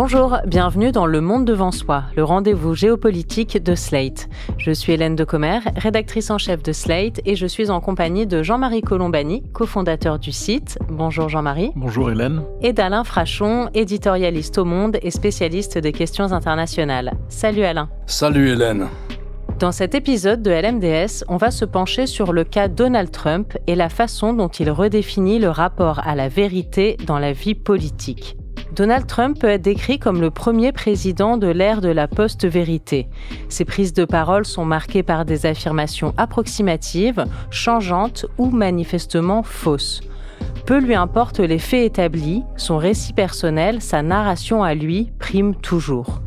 Bonjour, bienvenue dans Le Monde devant soi, le rendez-vous géopolitique de Slate. Je suis Hélène Decomer, rédactrice en chef de Slate, et je suis en compagnie de Jean-Marie Colombani, cofondateur du site. Bonjour Jean-Marie. Bonjour Hélène. Et d'Alain Frachon, éditorialiste au Monde et spécialiste des questions internationales. Salut Alain. Salut Hélène. Dans cet épisode de LMDS, on va se pencher sur le cas Donald Trump et la façon dont il redéfinit le rapport à la vérité dans la vie politique. Donald Trump peut être décrit comme le premier président de l'ère de la post-vérité. Ses prises de parole sont marquées par des affirmations approximatives, changeantes ou manifestement fausses. Peu lui importe les faits établis, son récit personnel, sa narration à lui prime toujours.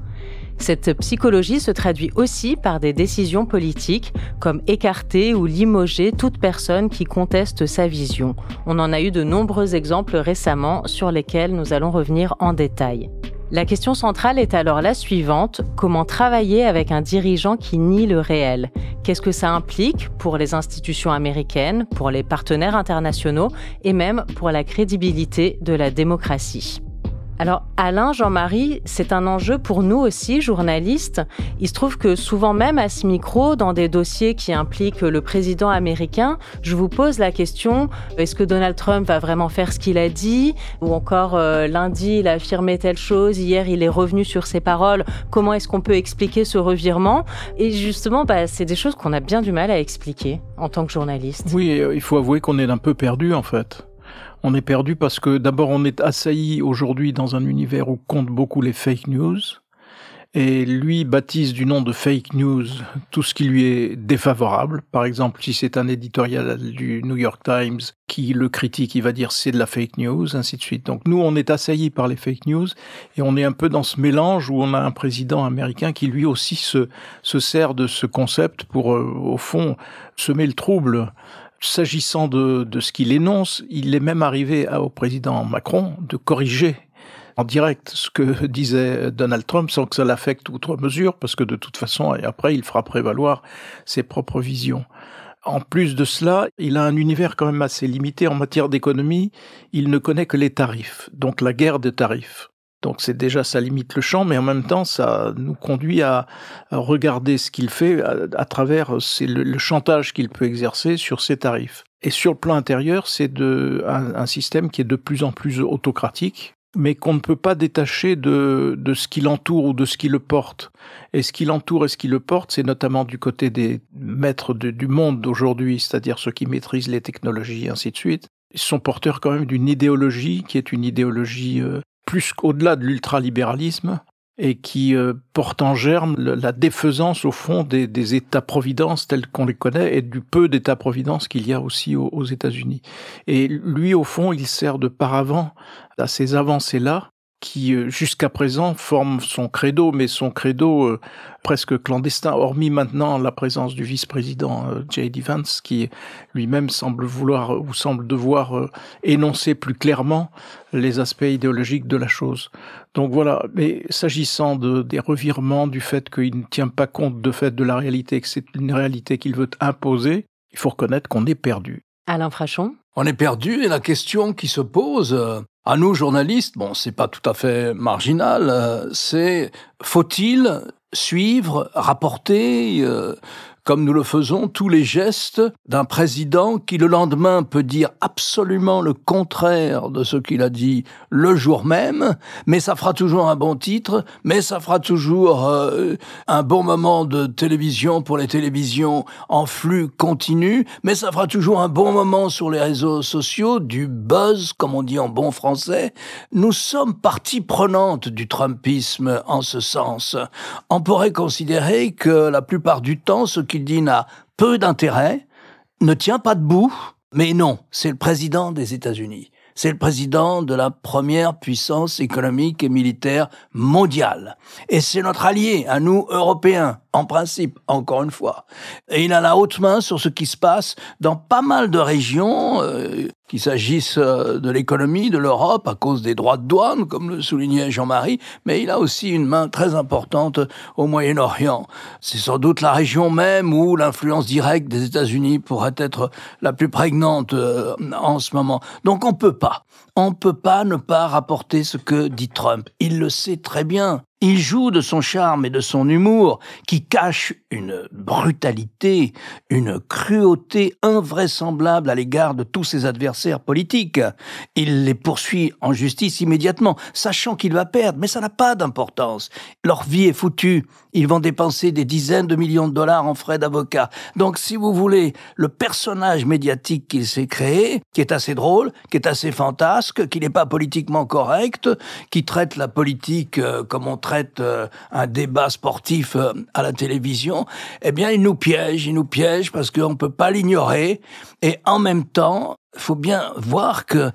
Cette psychologie se traduit aussi par des décisions politiques, comme écarter ou limoger toute personne qui conteste sa vision. On en a eu de nombreux exemples récemment sur lesquels nous allons revenir en détail. La question centrale est alors la suivante: comment travailler avec un dirigeant qui nie le réel? Qu'est-ce que ça implique pour les institutions américaines, pour les partenaires internationaux et même pour la crédibilité de la démocratie? Alors Alain, Jean-Marie, c'est un enjeu pour nous aussi, journalistes. Il se trouve que souvent même à ce micro, dans des dossiers qui impliquent le président américain, je vous pose la question, est-ce que Donald Trump va vraiment faire ce qu'il a dit? Ou encore lundi, il a affirmé telle chose, hier il est revenu sur ses paroles, comment est-ce qu'on peut expliquer ce revirement? Et justement, c'est des choses qu'on a bien du mal à expliquer en tant que journaliste. Oui, il faut avouer qu'on est un peu perdu en fait. On est perdu parce que d'abord on est assailli aujourd'hui dans un univers où comptent beaucoup les fake news, et lui baptise du nom de fake news tout ce qui lui est défavorable. Par exemple, si c'est un éditorial du New York Times qui le critique, il va dire c'est de la fake news, ainsi de suite. Donc nous, on est assailli par les fake news et on est un peu dans ce mélange où on a un président américain qui lui aussi se sert de ce concept pour, au fond, semer le trouble. S'agissant de ce qu'il énonce, il est même arrivé au président Macron de corriger en direct ce que disait Donald Trump sans que ça l'affecte outre mesure, parce que de toute façon, après, il fera prévaloir ses propres visions. En plus de cela, il a un univers quand même assez limité en matière d'économie. Il ne connaît que les tarifs, donc la guerre des tarifs. Donc c'est déjà, ça limite le champ, mais en même temps, ça nous conduit à regarder ce qu'il fait à travers le chantage qu'il peut exercer sur ses tarifs. Et sur le plan intérieur, c'est un système qui est de plus en plus autocratique, mais qu'on ne peut pas détacher de ce qui l'entoure ou de ce qui le porte. Et ce qui l'entoure et ce qui le porte, c'est notamment du côté des maîtres du monde d'aujourd'hui, c'est-à-dire ceux qui maîtrisent les technologies et ainsi de suite. Ils sont porteurs quand même d'une idéologie qui est une idéologie plus qu'au-delà de l'ultralibéralisme, et qui porte en germe la défaisance, au fond, des États-providence tels qu'on les connaît, et du peu d'États-providence qu'il y a aussi aux États-Unis. Et lui, au fond, il sert de paravent à ces avancées-là, qui jusqu'à présent forment son credo, mais son credo presque clandestin, hormis maintenant la présence du vice-président J.D. Vance, qui lui-même semble devoir énoncer plus clairement les aspects idéologiques de la chose. Donc voilà, mais s'agissant des revirements, du fait qu'il ne tient pas compte de la réalité, que c'est une réalité qu'il veut imposer, il faut reconnaître qu'on est perdu. Alain Frachon? On est perdu, et la question qui se pose à nous journalistes, c'est pas tout à fait marginal, c'est faut-il suivre, rapporter, comme nous le faisons, tous les gestes d'un président qui le lendemain peut dire absolument le contraire de ce qu'il a dit le jour même, mais ça fera toujours un bon titre, mais ça fera toujours un bon moment de télévision pour les télévisions en flux continu, mais ça fera toujours un bon moment sur les réseaux sociaux, du buzz, comme on dit en bon français. Nous sommes partie prenante du Trumpisme en ce sens. On pourrait considérer que la plupart du temps, ce qu'il dit n'a peu d'intérêt, ne tient pas debout, mais non, c'est le président des États-Unis. C'est le président de la première puissance économique et militaire mondiale. Et c'est notre allié, à nous, Européens. en principe, encore une fois. Et il a la haute main sur ce qui se passe dans pas mal de régions, qu'il s'agisse de l'économie de l'Europe à cause des droits de douane, comme le soulignait Jean-Marie, mais il a aussi une main très importante au Moyen-Orient. C'est sans doute la région même où l'influence directe des États-Unis pourrait être la plus prégnante en ce moment. Donc on peut pas ne pas rapporter ce que dit Trump. Il le sait très bien. Il joue de son charme et de son humour qui cache une brutalité, une cruauté invraisemblable à l'égard de tous ses adversaires politiques. Il les poursuit en justice immédiatement, sachant qu'il va perdre, mais ça n'a pas d'importance. Leur vie est foutue. Ils vont dépenser des dizaines de millions de dollars en frais d'avocat. Donc, si vous voulez, le personnage médiatique qu'il s'est créé, qui est assez drôle, qui est assez fantasque, qui n'est pas politiquement correct, qui traite la politique comme on traite un débat sportif à la télévision, eh bien, il nous piège parce qu'on ne peut pas l'ignorer. Et en même temps, il faut bien voir que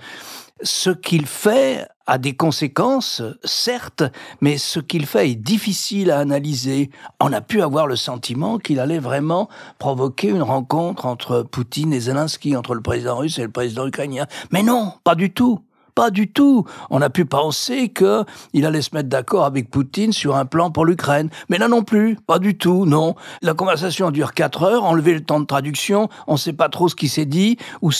ce qu'il fait a des conséquences, certes, mais ce qu'il fait est difficile à analyser. On a pu avoir le sentiment qu'il allait vraiment provoquer une rencontre entre Poutine et Zelensky, entre le président russe et le président ukrainien. Mais non, pas du tout. Pas du tout. On a pu penser qu'il allait se mettre d'accord avec Poutine sur un plan pour l'Ukraine. Mais là non plus, pas du tout, non. La conversation dure 4 heures, enlever le temps de traduction, on ne sait pas trop ce qui s'est dit, ou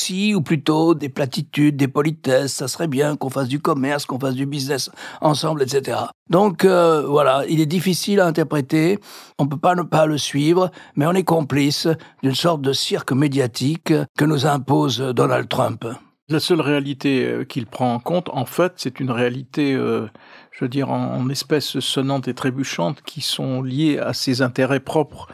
plutôt des platitudes, des politesses, ça serait bien qu'on fasse du commerce, qu'on fasse du business ensemble, etc. Donc voilà, il est difficile à interpréter, on ne peut pas ne pas le suivre, mais on est complice d'une sorte de cirque médiatique que nous impose Donald Trump. La seule réalité qu'il prend en compte, en fait, c'est une réalité, je veux dire, en espèces sonnantes et trébuchantes qui sont liées à ses intérêts propres,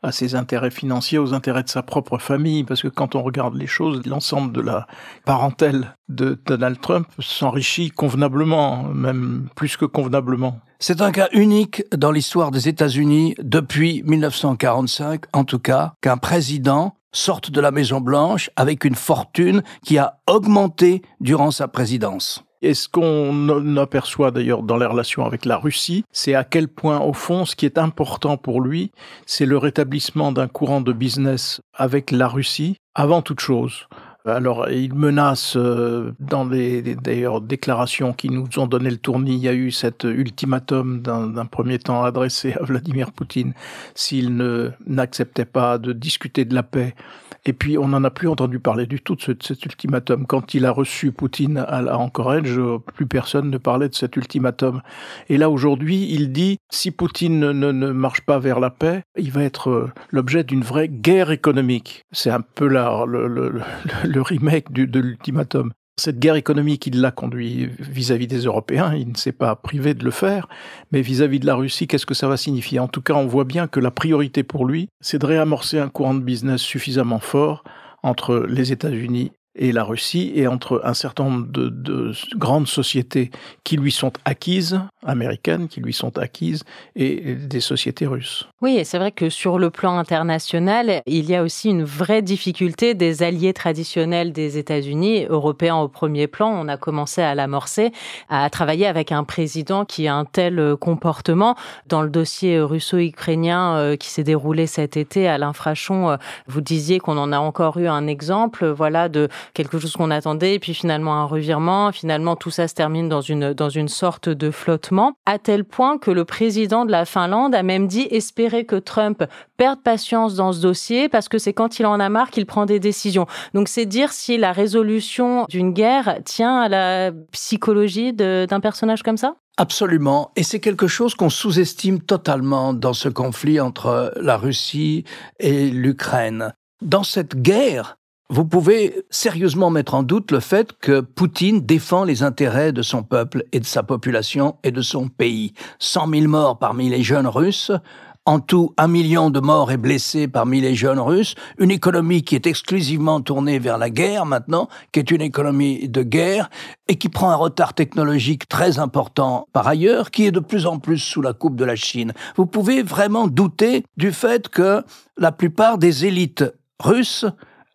à ses intérêts financiers, aux intérêts de sa propre famille. Parce que quand on regarde les choses, l'ensemble de la parentèle de Donald Trump s'enrichit convenablement, même plus que convenablement. C'est un cas unique dans l'histoire des États-Unis depuis 1945, en tout cas, qu'un président sorte de la Maison-Blanche avec une fortune qui a augmenté durant sa présidence. Et ce qu'on aperçoit d'ailleurs dans les relations avec la Russie, c'est à quel point, au fond, ce qui est important pour lui, c'est le rétablissement d'un courant de business avec la Russie, avant toute chose. Alors, il menace, dans les d'ailleurs déclarations qui nous ont donné le tournis, il y a eu cet ultimatum d'un premier temps adressé à Vladimir Poutine s'il n'acceptait pas de discuter de la paix. Et puis, on n'en a plus entendu parler du tout de cet ultimatum. Quand il a reçu Poutine à Anchorage, plus personne ne parlait de cet ultimatum. Et là, aujourd'hui, il dit, si Poutine ne marche pas vers la paix, il va être l'objet d'une vraie guerre économique. C'est un peu là le remake de l'ultimatum. Cette guerre économique, il l'a conduit vis-à-vis des Européens, il ne s'est pas privé de le faire, mais vis-à-vis de la Russie, qu'est-ce que ça va signifier ? En tout cas, on voit bien que la priorité pour lui, c'est de réamorcer un courant de business suffisamment fort entre les États-Unis et la Russie, et entre un certain nombre de grandes sociétés qui lui sont acquises, américaines, qui lui sont acquises, et des sociétés russes. Oui, et c'est vrai que sur le plan international, il y a aussi une vraie difficulté des alliés traditionnels des États-Unis, européens au premier plan. On a commencé à l'amorcer, à travailler avec un président qui a un tel comportement. Dans le dossier russo-ukrainien qui s'est déroulé cet été, Alain Frachon, vous disiez qu'on en a encore eu un exemple, voilà, de quelque chose qu'on attendait, et puis finalement un revirement. Finalement, tout ça se termine dans une sorte de flottement, à tel point que le président de la Finlande a même dit espérer que Trump perde patience dans ce dossier, parce que c'est quand il en a marre qu'il prend des décisions. Donc c'est dire si la résolution d'une guerre tient à la psychologie d'un personnage comme ça ? Absolument. Et c'est quelque chose qu'on sous-estime totalement dans ce conflit entre la Russie et l'Ukraine. Dans cette guerre, vous pouvez sérieusement mettre en doute le fait que Poutine défend les intérêts de son peuple et de sa population et de son pays. 100 000 morts parmi les jeunes Russes, en tout 1 million de morts et blessés parmi les jeunes Russes, une économie qui est exclusivement tournée vers la guerre maintenant, qui est une économie de guerre et qui prend un retard technologique très important par ailleurs, qui est de plus en plus sous la coupe de la Chine. Vous pouvez vraiment douter du fait que la plupart des élites russes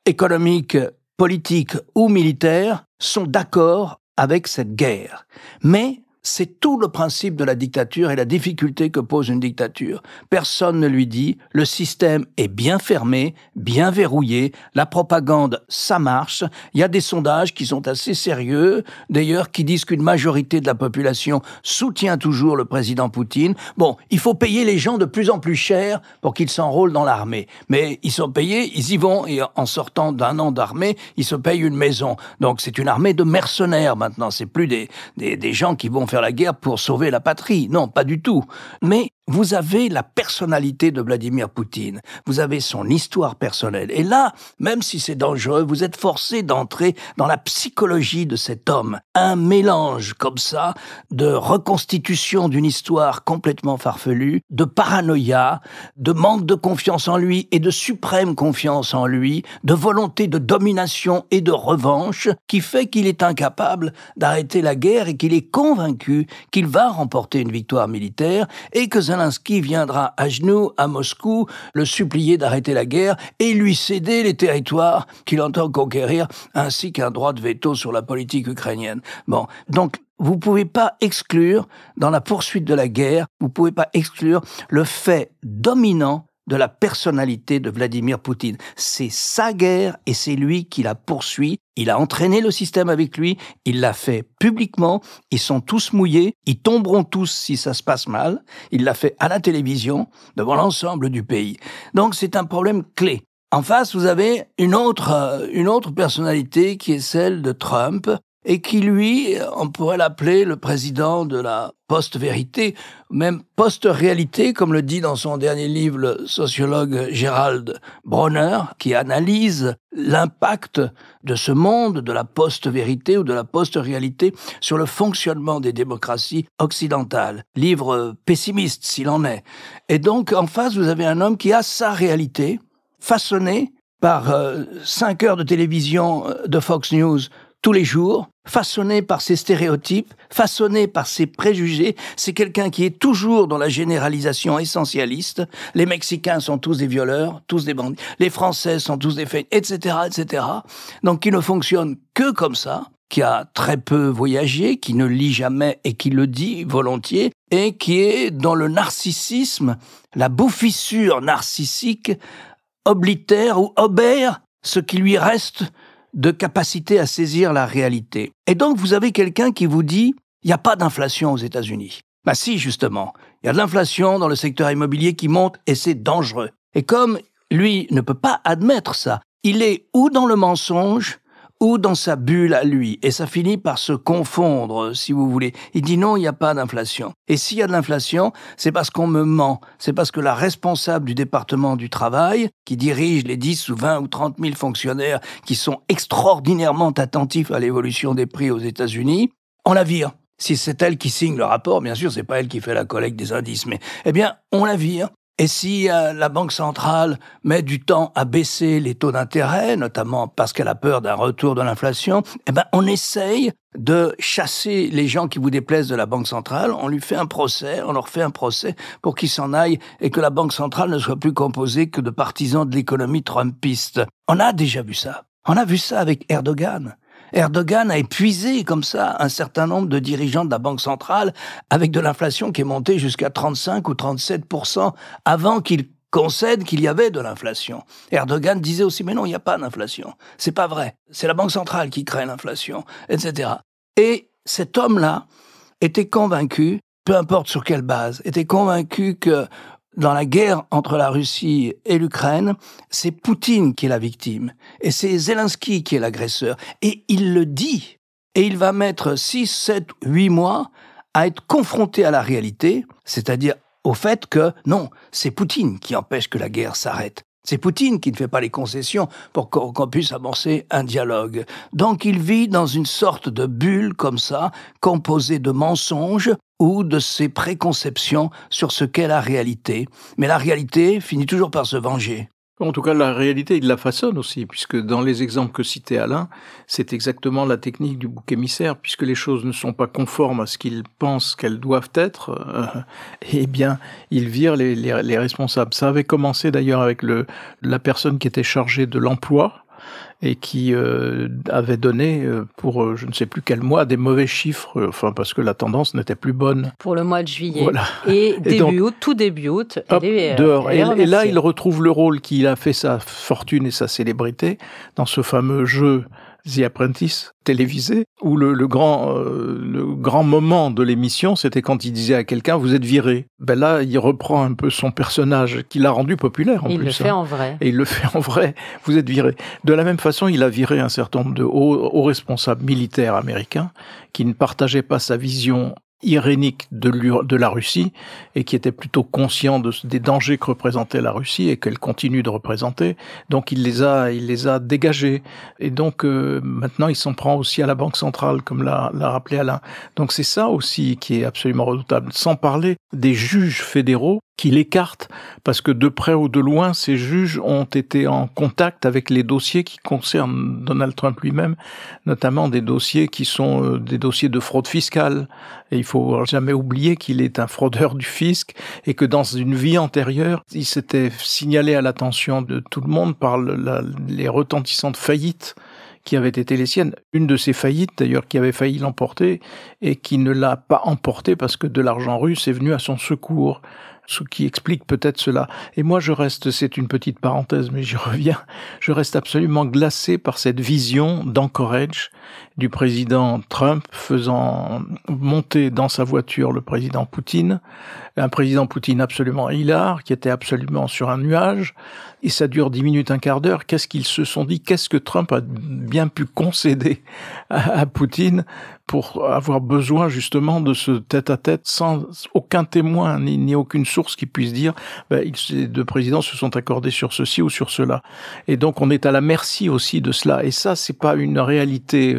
économiques, politiques ou militaires sont d'accord avec cette guerre. Mais C'est tout le principe de la dictature et la difficulté que pose une dictature. Personne ne lui dit, le système est bien fermé, bien verrouillé, la propagande, ça marche. Il y a des sondages qui sont assez sérieux, d'ailleurs, qui disent qu'une majorité de la population soutient toujours le président Poutine. Bon, il faut payer les gens de plus en plus cher pour qu'ils s'enrôlent dans l'armée. Mais ils sont payés, ils y vont, et en sortant d'un an d'armée, ils se payent une maison. Donc c'est une armée de mercenaires maintenant, c'est plus des gens qui vont faire la guerre pour sauver la patrie. Non, pas du tout. Mais vous avez la personnalité de Vladimir Poutine. Vous avez son histoire personnelle. Et là, même si c'est dangereux, vous êtes forcé d'entrer dans la psychologie de cet homme. Un mélange comme ça de reconstitution d'une histoire complètement farfelue, de paranoïa, de manque de confiance en lui et de suprême confiance en lui, de volonté de domination et de revanche qui fait qu'il est incapable d'arrêter la guerre et qu'il est convaincu qu'il va remporter une victoire militaire et que Zelensky viendra à genoux à Moscou le supplier d'arrêter la guerre et lui céder les territoires qu'il entend conquérir ainsi qu'un droit de veto sur la politique ukrainienne. Bon, donc vous pouvez pas exclure, dans la poursuite de la guerre, vous pouvez pas exclure le fait dominant de la personnalité de Vladimir Poutine. C'est sa guerre et c'est lui qui la poursuit. Il a entraîné le système avec lui, il l'a fait publiquement, ils sont tous mouillés, ils tomberont tous si ça se passe mal. Il l'a fait à la télévision, devant l'ensemble du pays. Donc c'est un problème clé. En face, vous avez une autre personnalité qui est celle de Trump, et qui, lui, on pourrait l'appeler le président de la post-vérité, même post-réalité, comme le dit dans son dernier livre le sociologue Gerald Bronner, qui analyse l'impact de ce monde, de la post-vérité ou de la post-réalité, sur le fonctionnement des démocraties occidentales. Livre pessimiste, s'il en est. Et donc, en face, vous avez un homme qui a sa réalité, façonnée par 5 heures de télévision de Fox News tous les jours, façonné par ses stéréotypes, façonné par ses préjugés. C'est quelqu'un qui est toujours dans la généralisation essentialiste. Les Mexicains sont tous des violeurs, tous des bandits. Les Français sont tous des faits, etc., etc. Donc, qui ne fonctionne que comme ça, qui a très peu voyagé, qui ne lit jamais et qui le dit volontiers, et qui est dans le narcissisme, la bouffissure narcissique, oblitère ou obère ce qui lui reste de capacité à saisir la réalité. Et donc, vous avez quelqu'un qui vous dit « il n'y a pas d'inflation aux États-Unis ». Bah si, justement. Il y a de l'inflation dans le secteur immobilier qui monte et c'est dangereux. Et comme lui ne peut pas admettre ça, il est ou dans le mensonge ou dans sa bulle à lui. Et ça finit par se confondre, si vous voulez. Il dit non, il n'y a pas d'inflation. Et s'il y a de l'inflation, c'est parce qu'on me ment. C'est parce que la responsable du département du travail, qui dirige les 10 ou 20 ou 30 000 fonctionnaires qui sont extraordinairement attentifs à l'évolution des prix aux États-Unis, on la vire. Si c'est elle qui signe le rapport, bien sûr, c'est pas elle qui fait la collecte des indices, mais, eh bien, on la vire. Et si la Banque centrale met du temps à baisser les taux d'intérêt, notamment parce qu'elle a peur d'un retour de l'inflation, eh ben on essaye de chasser les gens qui vous déplaisent de la Banque centrale. On lui fait un procès, on leur fait un procès pour qu'ils s'en aillent et que la Banque centrale ne soit plus composée que de partisans de l'économie trumpiste. On a déjà vu ça. On a vu ça avec Erdogan. Erdogan a épuisé comme ça un certain nombre de dirigeants de la Banque centrale avec de l'inflation qui est montée jusqu'à 35 ou 37% avant qu'il concède qu'il y avait de l'inflation. Erdogan disait aussi, mais non, il n'y a pas d'inflation. C'est pas vrai. C'est la Banque centrale qui crée l'inflation, etc. Et cet homme-là était convaincu, peu importe sur quelle base, était convaincu que dans la guerre entre la Russie et l'Ukraine, c'est Poutine qui est la victime. Et c'est Zelensky qui est l'agresseur. Et il le dit. Et il va mettre 6, 7, 8 mois à être confronté à la réalité, c'est-à-dire au fait que, non, c'est Poutine qui empêche que la guerre s'arrête. C'est Poutine qui ne fait pas les concessions pour qu'on puisse amorcer un dialogue. Donc il vit dans une sorte de bulle comme ça, composée de mensonges ou de ses préconceptions sur ce qu'est la réalité. Mais la réalité finit toujours par se venger. En tout cas, la réalité, il la façonne aussi, puisque dans les exemples que citait Alain, c'est exactement la technique du bouc émissaire, puisque les choses ne sont pas conformes à ce qu'il pense qu'elles doivent être, eh bien, il vire les responsables. Ça avait commencé d'ailleurs avec la personne qui était chargée de l'emploi, et qui avait donné pour je ne sais plus quel mois des mauvais chiffres, parce que la tendance n'était plus bonne. Pour le mois de juillet. Voilà. Et tout début août, dehors. Et là, il retrouve le rôle qu'il a fait sa fortune et sa célébrité dans ce fameux jeu The Apprentice télévisé, où le grand moment de l'émission, c'était quand il disait à quelqu'un « vous êtes viré ». Ben là, il reprend un peu son personnage, qu'il a rendu populaire en plus. Il le fait en vrai. Et il le fait en vrai, vous êtes viré. De la même façon, il a viré un certain nombre de hauts responsables militaires américains qui ne partageaient pas sa vision irénique de la Russie et qui était plutôt conscient des dangers que représentait la Russie et qu'elle continue de représenter. Donc il les a dégagés. Et donc maintenant il s'en prend aussi à la Banque centrale, comme l'a rappelé Alain. Donc c'est ça aussi qui est absolument redoutable. Sans parler des juges fédéraux qui l'écartent, parce que de près ou de loin, ces juges ont été en contact avec les dossiers qui concernent Donald Trump lui-même, notamment des dossiers qui sont des dossiers de fraude fiscale. Et il faut jamais oublier qu'il est un fraudeur du fisc et que dans une vie antérieure, il s'était signalé à l'attention de tout le monde par les retentissantes faillites qui avaient été les siennes. Une de ces faillites, d'ailleurs, qui avait failli l'emporter et qui ne l'a pas emporté parce que de l'argent russe est venu à son secours. Ce qui explique peut-être cela. Et moi, c'est une petite parenthèse, mais j'y reviens, je reste absolument glacé par cette vision d'Anchorage du président Trump faisant monter dans sa voiture le président Poutine, un président Poutine absolument hilar, qui était absolument sur un nuage, et ça dure 10 minutes, un quart d'heure. Qu'est-ce qu'ils se sont dit? Qu'est-ce que Trump a bien pu concéder à Poutine pour avoir besoin justement de ce tête-à-tête sans aucun témoin ni aucune source qui puisse dire les deux présidents se sont accordés sur ceci ou sur cela. Et donc on est à la merci aussi de cela. Et ça, c'est pas une réalité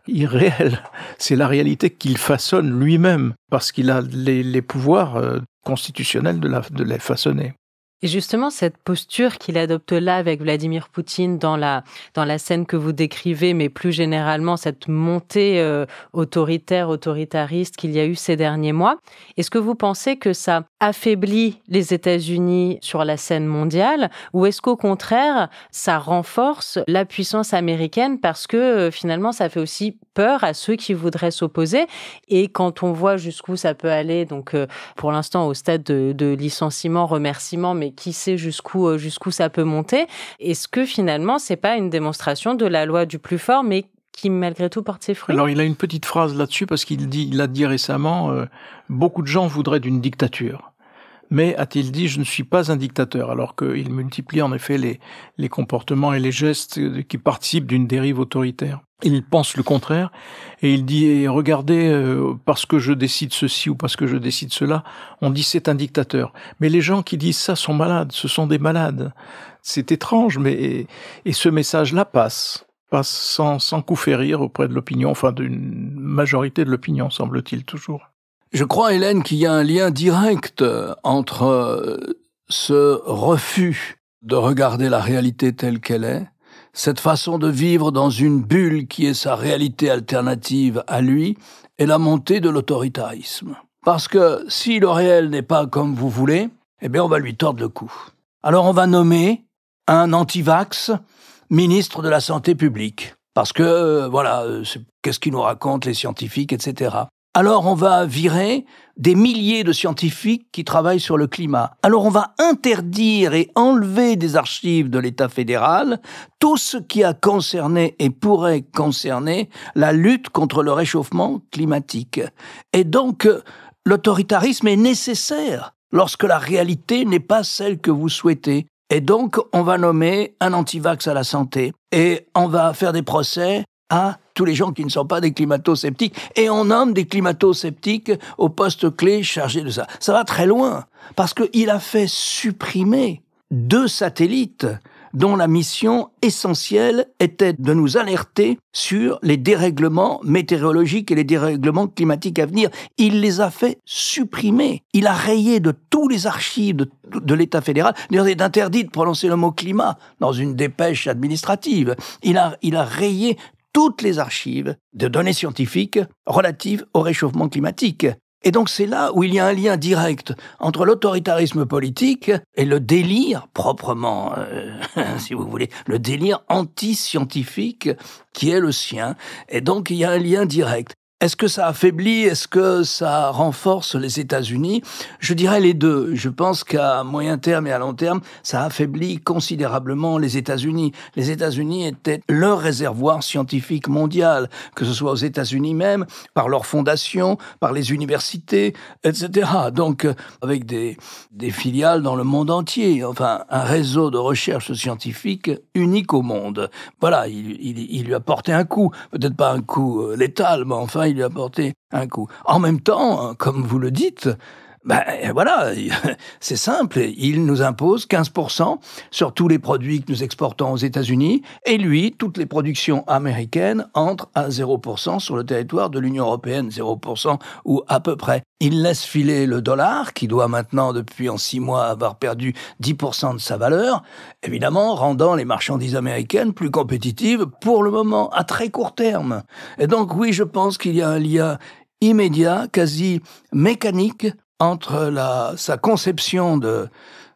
irréelle, c'est la réalité qu'il façonne lui-même parce qu'il a les pouvoirs constitutionnels de la façonner. Et justement, cette posture qu'il adopte là avec Vladimir Poutine dans la scène que vous décrivez, mais plus généralement cette montée autoritariste qu'il y a eu ces derniers mois, est-ce que vous pensez que ça affaiblit les États-Unis sur la scène mondiale ou est-ce qu'au contraire, ça renforce la puissance américaine parce que finalement, ça fait aussi peur à ceux qui voudraient s'opposer? Et quand on voit jusqu'où ça peut aller, donc pour l'instant au stade de licenciement, remerciement, mais qui sait jusqu'où ça peut monter. Est-ce que finalement, c'est pas une démonstration de la loi du plus fort, mais qui malgré tout porte ses fruits? Alors il a une petite phrase là-dessus parce il l'a dit récemment, beaucoup de gens voudraient d'une dictature. Mais, a-t-il dit, je ne suis pas un dictateur, alors qu'il multiplie en effet les comportements et les gestes qui participent d'une dérive autoritaire. Il pense le contraire, et il dit, regardez, parce que je décide ceci ou parce que je décide cela, on dit c'est un dictateur. Mais les gens qui disent ça sont malades, ce sont des malades. C'est étrange, et ce message-là passe sans coup férir auprès de l'opinion, enfin d'une majorité de l'opinion, semble-t-il toujours. Je crois, Hélène, qu'il y a un lien direct entre ce refus de regarder la réalité telle qu'elle est, cette façon de vivre dans une bulle qui est sa réalité alternative à lui, et la montée de l'autoritarisme. Parce que si le réel n'est pas comme vous voulez, eh bien on va lui tordre le cou. Alors on va nommer un anti-vax ministre de la Santé publique. Parce que, qu'est-ce qu'ils nous racontent les scientifiques, etc. Alors on va virer des milliers de scientifiques qui travaillent sur le climat. Alors on va interdire et enlever des archives de l'État fédéral tout ce qui a concerné et pourrait concerner la lutte contre le réchauffement climatique. Et donc l'autoritarisme est nécessaire lorsque la réalité n'est pas celle que vous souhaitez. Et donc on va nommer un antivax à la santé et on va faire des procès à tous les gens qui ne sont pas des climato-sceptiques, et on nomme des climato-sceptiques au poste clé chargé de ça. Ça va très loin, parce qu'il a fait supprimer 2 satellites dont la mission essentielle était de nous alerter sur les dérèglements météorologiques et les dérèglements climatiques à venir. Il les a fait supprimer. Il a rayé de tous les archives de l'État fédéral. D'ailleurs, il est interdit de prononcer le mot climat dans une dépêche administrative. Il a rayé toutes les archives de données scientifiques relatives au réchauffement climatique. Et donc c'est là où il y a un lien direct entre l'autoritarisme politique et le délire proprement, si vous voulez, le délire anti-scientifique qui est le sien. Et donc il y a un lien direct. Est-ce que ça affaiblit, est-ce que ça renforce les États-Unis? Je dirais les deux. Je pense qu'à moyen terme et à long terme, ça affaiblit considérablement les États-Unis. Les États-Unis étaient leur réservoir scientifique mondial, que ce soit aux États-Unis même, par leurs fondations, par les universités, etc. Donc, avec des filiales dans le monde entier, enfin, un réseau de recherche scientifique unique au monde. Voilà, il lui a porté un coup. Peut-être pas un coup létal, mais enfin, il lui a porté un coup. En même temps, comme vous le dites, voilà, c'est simple, il nous impose 15% sur tous les produits que nous exportons aux États-Unis, et lui, toutes les productions américaines entrent à 0% sur le territoire de l'Union européenne, 0% ou à peu près. Il laisse filer le dollar, qui doit maintenant, depuis en 6 mois, avoir perdu 10% de sa valeur, évidemment rendant les marchandises américaines plus compétitives pour le moment, à très court terme. Et donc oui, je pense qu'il y a un lien immédiat, quasi mécanique, entre sa conception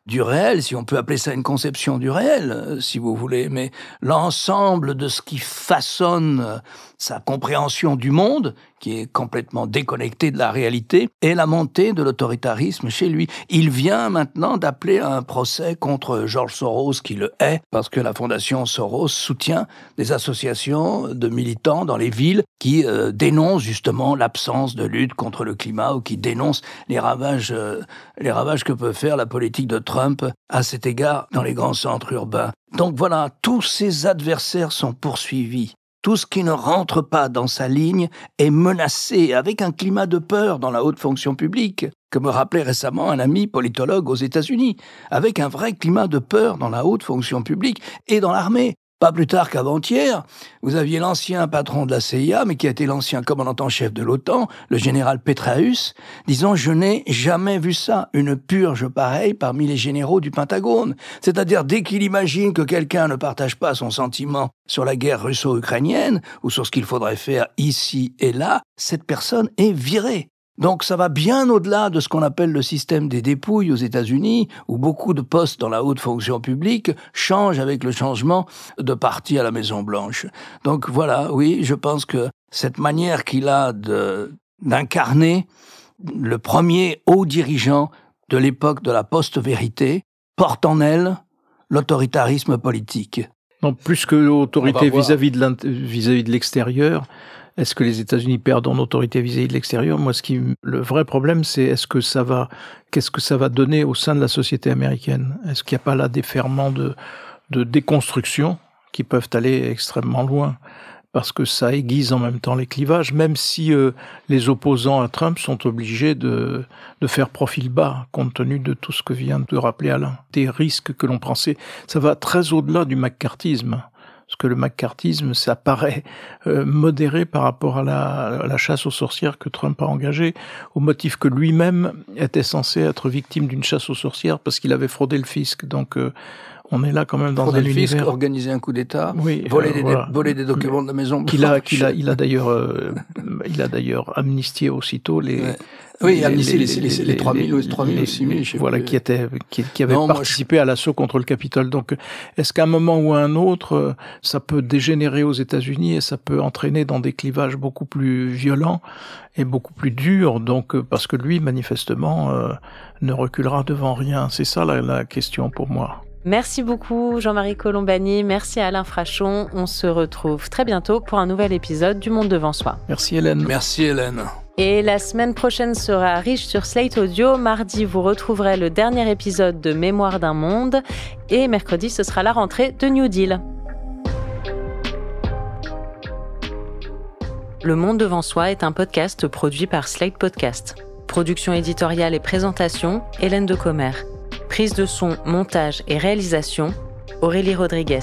du réel, si on peut appeler ça une conception du réel, si vous voulez, mais l'ensemble de ce qui façonne sa compréhension du monde, qui est complètement déconnecté de la réalité, et la montée de l'autoritarisme chez lui. Il vient maintenant d'appeler à un procès contre George Soros, qui le hait, parce que la fondation Soros soutient des associations de militants dans les villes qui dénoncent justement l'absence de lutte contre le climat, ou qui dénoncent les ravages que peut faire la politique de Trump à cet égard dans les grands centres urbains. Donc voilà, tous ses adversaires sont poursuivis. Tout ce qui ne rentre pas dans sa ligne est menacé, avec un climat de peur dans la haute fonction publique, que me rappelait récemment un ami politologue aux États-Unis, avec un vrai climat de peur dans la haute fonction publique et dans l'armée. Pas plus tard qu'avant-hier, vous aviez l'ancien patron de la CIA, mais qui a été l'ancien commandant en chef de l'OTAN, le général Petraeus, disant « Je n'ai jamais vu ça, une purge pareille parmi les généraux du Pentagone. » C'est-à-dire, dès qu'il imagine que quelqu'un ne partage pas son sentiment sur la guerre russo-ukrainienne, ou sur ce qu'il faudrait faire ici et là, cette personne est virée. Donc ça va bien au-delà de ce qu'on appelle le système des dépouilles aux États-Unis, où beaucoup de postes dans la haute fonction publique changent avec le changement de parti à la Maison-Blanche. Donc voilà, oui, je pense que cette manière qu'il a d'incarner le premier haut dirigeant de l'époque de la post-vérité porte en elle l'autoritarisme politique. Donc plus que l'autorité vis-à-vis de l'extérieur, est-ce que les États-Unis perdent en autorité vis-à-vis de l'extérieur? Moi, le vrai problème, c'est qu'est-ce que ça va donner au sein de la société américaine? Est-ce qu'il n'y a pas là des ferments de déconstruction qui peuvent aller extrêmement loin? Parce que ça aiguise en même temps les clivages, même si les opposants à Trump sont obligés de faire profil bas, compte tenu de tout ce que vient de rappeler Alain. Des risques que l'on pensait, ça va très au-delà du McCarthyisme. Parce que le McCarthyisme, ça paraît modéré par rapport à la chasse aux sorcières que Trump a engagée, au motif que lui-même était censé être victime d'une chasse aux sorcières parce qu'il avait fraudé le fisc. Donc on est là quand même dans un univers... Fisc, organiser un coup d'État, oui, voler des documents de la Maison Blanche. Il a d'ailleurs amnistié aussitôt les... Ouais. Oui, amnistié les 3 000 ou 6 000, voilà, qui avaient participé à l'assaut contre le Capitole. Donc, est-ce qu'à un moment ou à un autre, ça peut dégénérer aux États-Unis et ça peut entraîner dans des clivages beaucoup plus violents et beaucoup plus durs, donc, parce que lui, manifestement, ne reculera devant rien. C'est ça la question pour moi. Merci beaucoup Jean-Marie Colombani, merci à Alain Frachon. On se retrouve très bientôt pour un nouvel épisode du Monde devant soi. Merci Hélène. Merci Hélène. Et la semaine prochaine sera riche sur Slate Audio. Mardi, vous retrouverez le dernier épisode de Mémoire d'un monde. Et mercredi, ce sera la rentrée de New Deal. Le Monde devant soi est un podcast produit par Slate Podcast. Production éditoriale et présentation, Hélène Decomer. Prise de son, montage et réalisation, Aurélie Rodriguez.